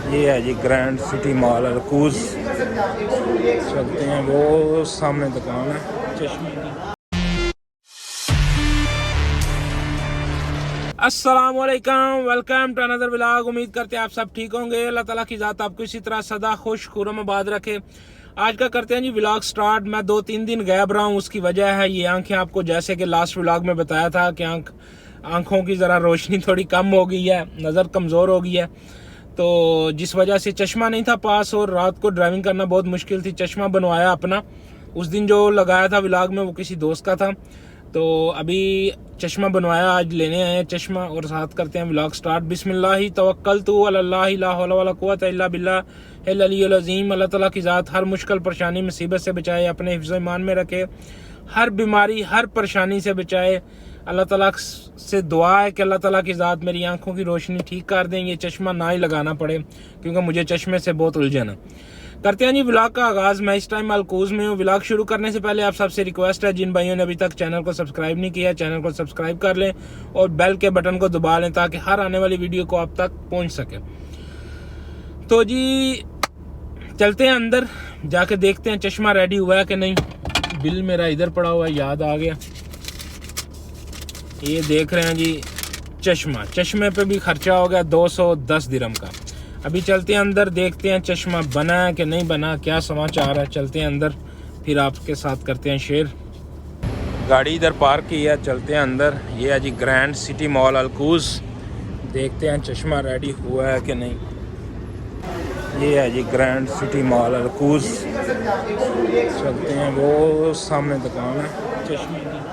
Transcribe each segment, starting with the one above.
ये है जी grand city mall Al Quoz. चलते हैं, वो सामने दुकान है चश्मे की। अस्सलाम वालेकुम, वेलकम टू अनदर व्लॉग। उम्मीद करते हैं आप सब ठीक होंगे। अल्लाह ताला की ज़ात आपको इसी तरह सदा खुश खुरम आबाद रखे। आज का करते हैं जी व्लॉग स्टार्ट। मैं 2-3 दिन गायब रहा हूँ, उसकी वजह है ये आंखें। आपको जैसे कि लास्ट व्लॉग में बताया था कि आंखों की ज़रा रोशनी थोड़ी कम हो गई है, नज़र कमज़ोर हो गई है, तो जिस वजह से चश्मा नहीं था पास और रात को ड्राइविंग करना बहुत मुश्किल थी। चश्मा बनवाया अपना, उस दिन जो लगाया था व्लॉग में वो किसी दोस्त का था, तो अभी चश्मा बनवाया, आज लेने आए हैं चश्मा और साथ करते हैं व्लॉग स्टार्ट। बिस्मिल्लाहि तवक्कलतु अलल्लाहि ला हौला वला कुव्वता इल्ला बिल्लाहिल अलिय्यिल अज़ीम। अल्लाह ताला की ज़ात हर मुश्किल परेशानी मुसीबत से बचाए, अपने हिफ्ज़ ईमान में रखे, हर बीमारी हर परेशानी से बचाए। अल्लाह ताला से दुआ है कि अल्लाह ताला की ज़ात मेरी आंखों की रोशनी ठीक कर दें, ये चश्मा ना ही लगाना पड़े, क्योंकि मुझे चश्मे से बहुत उलझन है। करते हैं जी व्लॉग का आगाज़। मैं इस टाइम अलकूज में हूँ। व्लॉग शुरू करने से पहले आप सबसे रिक्वेस्ट है, जिन भाइयों ने अभी तक चैनल को सब्सक्राइब नहीं किया, चैनल को सब्सक्राइब कर लें और बेल के बटन को दबा लें ताकि हर आने वाली वीडियो को आप तक पहुँच सके। तो जी चलते हैं अंदर, जाके देखते हैं चश्मा रेडी हुआ है कि नहीं। बिल मेरा इधर पड़ा हुआ है, याद आ गया। ये देख रहे हैं जी चश्मे पे भी खर्चा हो गया 210 दिरहम का। अभी चलते हैं अंदर, देखते हैं चश्मा बना है कि नहीं बना, क्या समाचार है। चलते हैं अंदर, फिर आपके साथ करते हैं शेयर। गाड़ी इधर पार्क की है, चलते हैं अंदर। ये है जी ग्रैंड सिटी मॉल अलकूज। देखते हैं चश्मा रेडी हुआ है कि नहीं। ये है जी ग्रैंड सिटी मॉल अलकूज। चलते हैं, वो सामने दुकान है चश्मे की।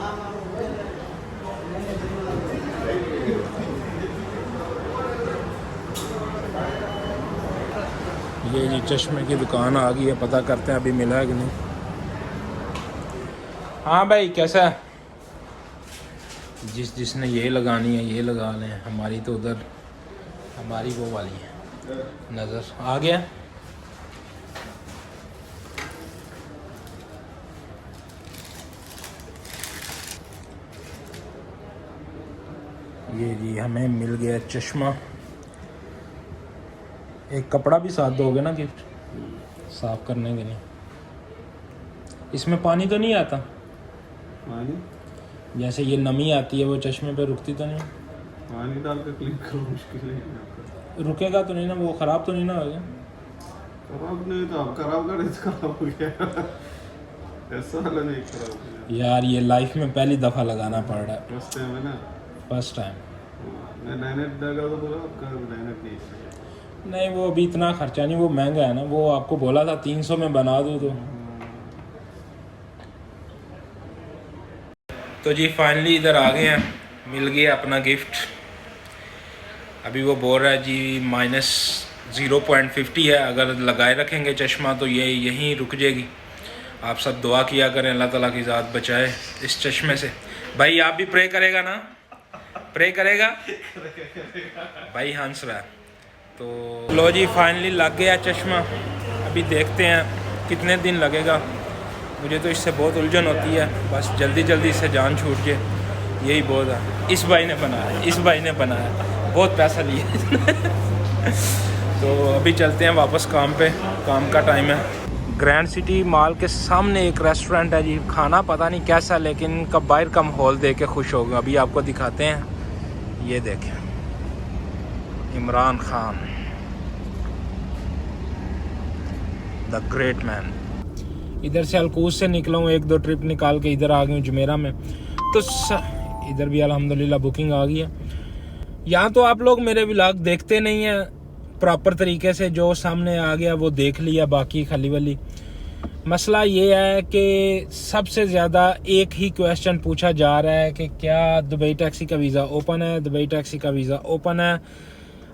ये जी चश्मे की दुकान आ गई है, पता करते हैं अभी मिला है कि नहीं। हाँ भाई, कैसा है? जिसने ये लगानी है ये लगा लें, हमारी तो उधर हमारी वो वाली है नज़र आ गया। ये जी हमें मिल गया चश्मा। एक कपड़ा भी साथ दोगे ना गिफ्ट साफ करने के लिए। इसमें पानी तो नहीं आता? पानी जैसे ये नमी आती है वो चश्मे पे रुकती तो नहीं? पानी डाल कर क्लीन करो, मुश्किल है। रुकेगा तो नहीं ना, वो ख़राब तो नहीं ना होगा? खराब नहीं तो आप खराब करे तो खराब हो गया। ऐसा वाला नहीं खराब हो गया यार ये लाइफ में पहली दफ़ा लगाना पड़ रहा है, फर्स्ट टाइम है ना। First time. मैं नैनेट डाला तो बोला आपका नैनेट नहीं है। नहीं वो अभी इतना खर्चा नहीं, वो महंगा है ना। वो आपको बोला था 300 में बना दूँ तो जी फाइनली इधर आ गए हैं, मिल गया अपना गिफ्ट। अभी वो बोल रहा है जी -0.50 है, अगर लगाए रखेंगे चश्मा तो ये यहीं रुक जाएगी। आप सब दुआ किया करें, अल्लाह ताला की ज़ात बचाए इस चश्मे से। भाई आप भी प्रे करेगा ना? प्रे करेगा भाई, हंस रहा है। तो लो जी फाइनली लग गया चश्मा। अभी देखते हैं कितने दिन लगेगा। मुझे तो इससे बहुत उलझन होती है, बस जल्दी जल्दी इससे जान छूट जाए, यही बहुत है। इस भाई ने बनाया, इस भाई ने बनाया, बहुत पैसा लिया तो अभी चलते हैं वापस काम पे, काम का टाइम है। ग्रैंड सिटी मॉल के सामने एक रेस्टोरेंट है जी, खाना पता नहीं कैसा, लेकिन कब बाहर का माहौल देख के खुश हो गए। अभी आपको दिखाते हैं, ये देखें Imran Khan the great man. इधर से अलकूज से निकला हूँ, 1-2 ट्रिप निकाल के इधर आ गई हूँ जुमेरा में। तो इधर भी अल्हम्दुलिल्लाह बुकिंग आ गई है। यहाँ तो आप लोग मेरे व्लॉग देखते नहीं हैं प्रॉपर तरीके से, जो सामने आ गया वो देख लिया, बाकी खाली वाली। मसला ये है कि सबसे ज़्यादा एक ही क्वेश्चन पूछा जा रहा है कि क्या दुबई टैक्सी का वीज़ा ओपन है, दुबई टैक्सी का वीज़ा ओपन है।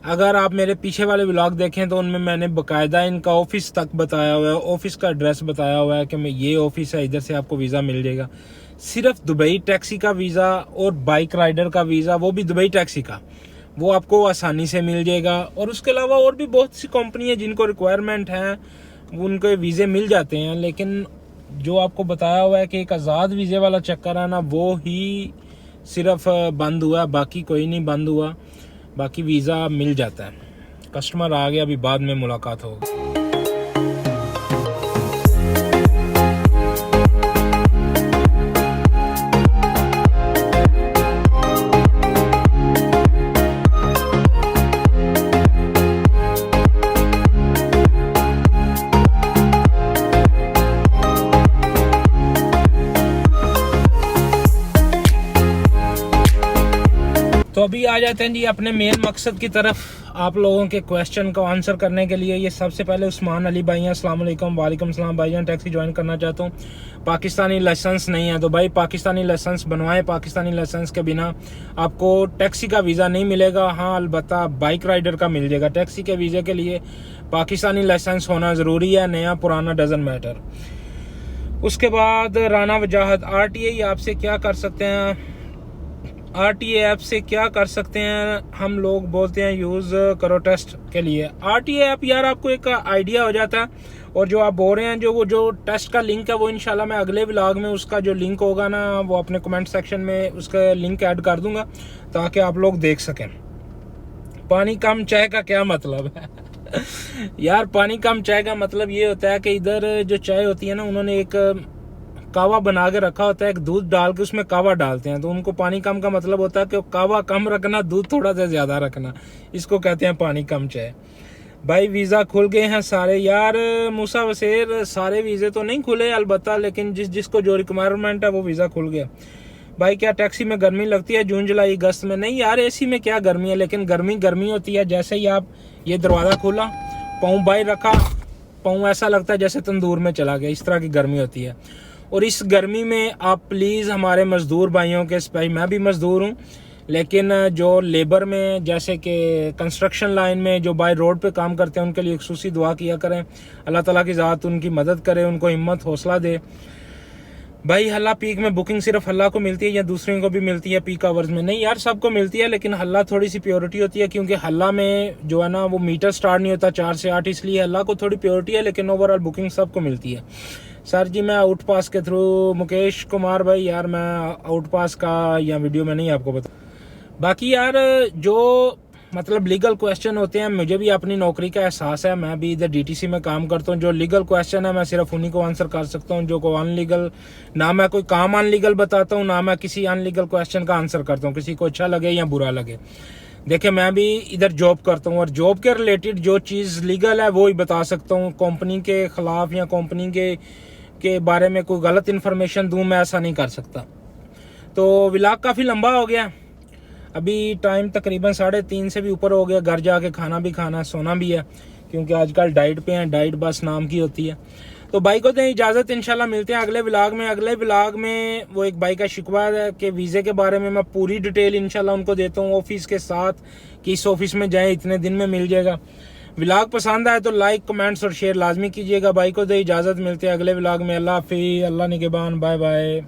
अगर आप मेरे पीछे वाले व्लॉग देखें तो उनमें मैंने बाकायदा इनका ऑफिस तक बताया हुआ है, ऑफिस का एड्रेस बताया हुआ है कि मैं ये ऑफिस है, इधर से आपको वीज़ा मिल जाएगा। सिर्फ दुबई टैक्सी का वीज़ा और बाइक राइडर का वीज़ा, वो भी दुबई टैक्सी का, वो आपको आसानी से मिल जाएगा। और उसके अलावा और भी बहुत सी कंपनी है जिनको रिक्वायरमेंट है, उनके वीज़े मिल जाते हैं। लेकिन जो आपको बताया हुआ है कि एक आज़ाद वीज़े वाला चक्कर है ना, वो ही सिर्फ बंद हुआ, बाकी कोई नहीं बंद हुआ, बाकी वीज़ा मिल जाता है। कस्टमर आ गया, अभी बाद में मुलाकात होगी। तो अभी आ जाते हैं जी अपने मेन मकसद की तरफ, आप लोगों के क्वेश्चन को आंसर करने के लिए। ये सबसे पहले उस्मान अली भाई हैं, अस्सलाम वालेकुम। वालेकुम सलाम भाईजान, टैक्सी ज्वाइन करना चाहता हूँ, पाकिस्तानी लाइसेंस नहीं है। तो भाई पाकिस्तानी लाइसेंस बनवाएं, पाकिस्तानी लाइसेंस के बिना आपको टैक्सी का वीज़ा नहीं मिलेगा। हाँ अलबत्ता बाइक राइडर का मिल जाएगा। टैक्सी के वीज़े के लिए पाकिस्तानी लाइसेंस होना ज़रूरी है, नया पुराना डजन मैटर। उसके बाद राना वजाहत, RTA आपसे क्या कर सकते हैं, RTA ऐप से क्या कर सकते हैं, हम लोग बोलते हैं यूज़ करो टेस्ट के लिए। RTA ऐप यार आपको एक आइडिया हो जाता है, और जो आप बोल रहे हैं जो टेस्ट का लिंक है वो इंशाल्लाह मैं अगले व्लॉग में उसका जो लिंक होगा ना वो अपने कमेंट सेक्शन में उसका लिंक ऐड कर दूंगा ताकि आप लोग देख सकें। पानी कम चाय का क्या मतलब है यार पानी कम चाय का मतलब ये होता है कि इधर जो चाय होती है ना उन्होंने एक कावा बना के रखा होता है, एक दूध डाल के उसमें कावा डालते हैं, तो उनको पानी कम का मतलब होता है कि कावा कम रखना, दूध थोड़ा सा ज्यादा रखना, इसको कहते हैं पानी कम चाय। भाई वीज़ा खुल गए हैं सारे यार, मूसा वसेर सारे वीज़े तो नहीं खुले अलबत्ता, लेकिन जिसको जो रिक्वायरमेंट है वो वीज़ा खुल गया। भाई क्या टैक्सी में गर्मी लगती है जून जुलाई अगस्त में? नहीं यार AC में क्या गर्मी है, लेकिन गर्मी होती है। जैसे ही आप ये दरवाज़ा खोला, पाँव बाहर रखा, पाँव ऐसा लगता है जैसे तंदूर में चला गया, इस तरह की गर्मी होती है। और इस गर्मी में आप प्लीज़ हमारे मज़दूर भाइयों के, भाई मैं भी मज़दूर हूँ, लेकिन जो लेबर में जैसे कि कंस्ट्रक्शन लाइन में जो बाय रोड पे काम करते हैं उनके लिए खुसूसी दुआ किया करें, अल्लाह ताला की ज़ात उनकी मदद करे, उनको हिम्मत हौसला दे। भाई हल्ला पीक में बुकिंग सिर्फ हल्ला को मिलती है या दूसरों को भी मिलती है पीक आवर्स में? नहीं यार सबको मिलती है, लेकिन हल्ला थोड़ी सी प्योरिटी होती है, क्योंकि हल्ला में जो है ना वो मीटर स्टार्ट नहीं होता 4 से 8, इसलिए हल्ला को थोड़ी प्योरिटी है, लेकिन ओवरऑल बुकिंग सबको मिलती है। सर जी मैं आउट पास के थ्रू, मुकेश कुमार भाई यार मैं आउट पास का या वीडियो में नहीं आपको बता। बाकी यार जो मतलब लीगल क्वेश्चन होते हैं, मुझे भी अपनी नौकरी का एहसास है, मैं भी इधर DTC में काम करता हूँ। जो लीगल क्वेश्चन है मैं सिर्फ उन्हीं को आंसर कर सकता हूँ, जो को अनलीगल, ना मैं कोई काम अनलीगल बताता हूँ, ना मैं किसी अनलीगल क्वेश्चन का आंसर करता हूँ, किसी को अच्छा लगे या बुरा लगे। देखिए मैं भी इधर जॉब करता हूँ और जॉब के रिलेटेड जो चीज़ लीगल है वो ही बता सकता हूँ। कंपनी के खिलाफ या कंपनी के बारे में कोई गलत इन्फॉर्मेशन दूँ, मैं ऐसा नहीं कर सकता। तो व्लॉग काफ़ी लंबा हो गया, अभी टाइम तकरीबन 3:30 से भी ऊपर हो गया। घर जाके खाना भी खाना है, सोना भी है, क्योंकि आजकल डाइट पे हैं, डाइट बस नाम की होती है। तो भाई को दें इजाज़त, इंशाल्लाह मिलते हैं अगले व्लॉग में। अगले व्लॉग में वो एक भाई का शिकवा है कि वीज़े के बारे में मैं पूरी डिटेल इंशाल्लाह उनको देता हूँ ऑफिस के साथ, कि इस ऑफिस में जाएँ इतने दिन में मिल जाएगा। व्लॉग पसंद आए तो लाइक कमेंट्स और शेयर लाजमी कीजिएगा। भाई को दे इजाज़त, मिलते हैं अगले व्लॉग में। अल्लाह हाफिज़, अल्लाह निगहबान, बाय बाय।